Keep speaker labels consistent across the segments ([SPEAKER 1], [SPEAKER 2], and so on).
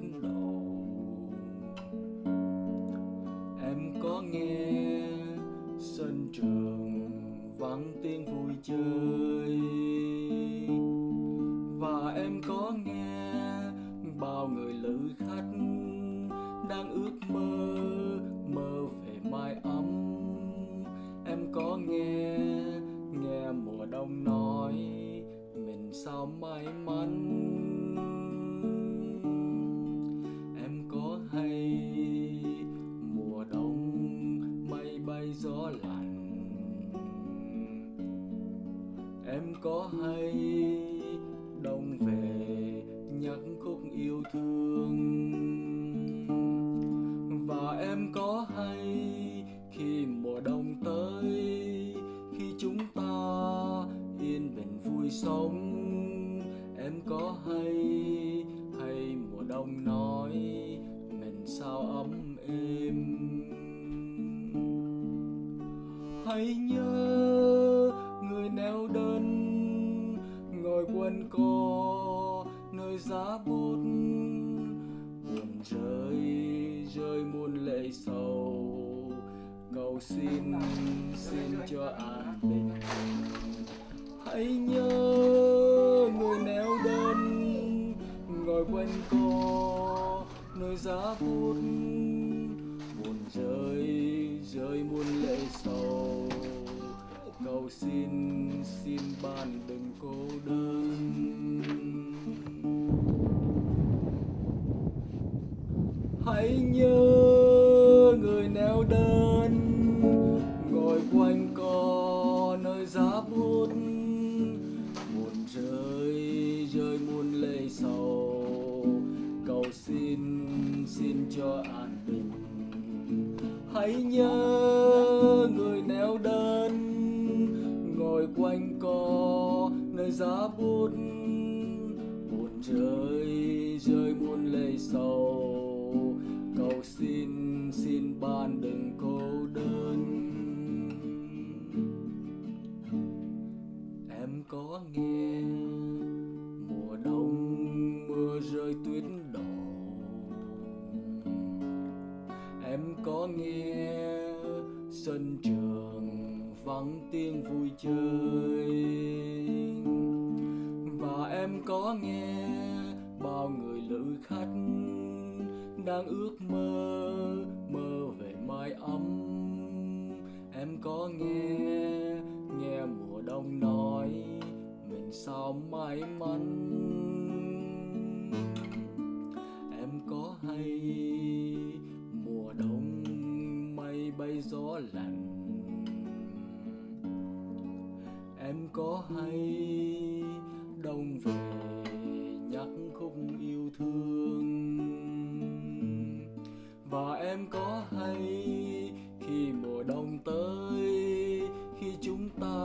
[SPEAKER 1] tuyết đổ. Em có nghe sân trường vắng tiếng vui chơi, và em có nghe bao người lữ khách đang ước mơ về mái ấm. Em có nghe mùa đông nói mình sao may mắn. Em có hay mùa đông mây bay gió lạnh. Em có hay đông về nhắc khúc yêu thương. Và em có hay khi mùa đông tới, khi chúng ta yên bình vui sống. Em có hay mùa đông nói mình sao ấm êm. Hãy nhớ người neo đơn ngồi quanh co nơi giá bút, buồn rơi muôn lệ sầu, cầu xin cho an bình. Hãy nhớ người neo đơn ngồi quanh co nơi giá bút, buồn rơi muôn lệ sầu, cầu xin ban đừng cô đơn. Hãy nhớ người neo đơn ngồi quanh co nơi giá bút, buồn rơi muôn lệ sầu, cầu xin cho an bình. Hãy nhớ người neo đơn ngồi quanh co nơi giá bút, buồn rơi muôn lệ sầu, cầu xin ban đừng cô đơn. Em có nghe mùa đông mưa rơi tuyết đổ. Em có nghe sân trường vắng tiếng vui chơi, và em có nghe bao người lữ khách đang ước mơ về mái ấm. Em có nghe mùa đông nói mình sao may mắn. Em có hay mùa đông mây bay gió lạnh. Em có hay đông về nhắc khúc yêu thương. Và em có hay khi mùa đông tới, khi chúng ta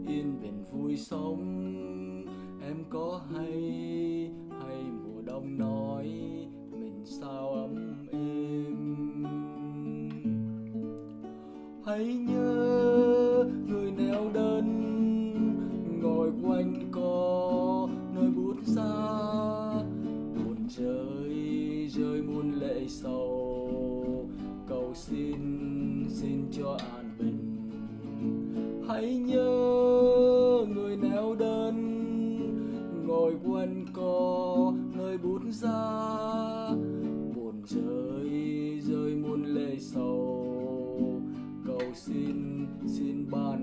[SPEAKER 1] yên bình vui sống. Em có hay mùa đông nói mình sao ấm êm. Hãy nhớ người neo đơn ngồi quanh co nơi bút giá, buồn rơi muôn lệ sầu, cầu xin cho an bình. Hãy nhớ người neo đơn ngồi quanh co nơi bút giá, buồn rơi muôn lệ sầu, cầu xin ban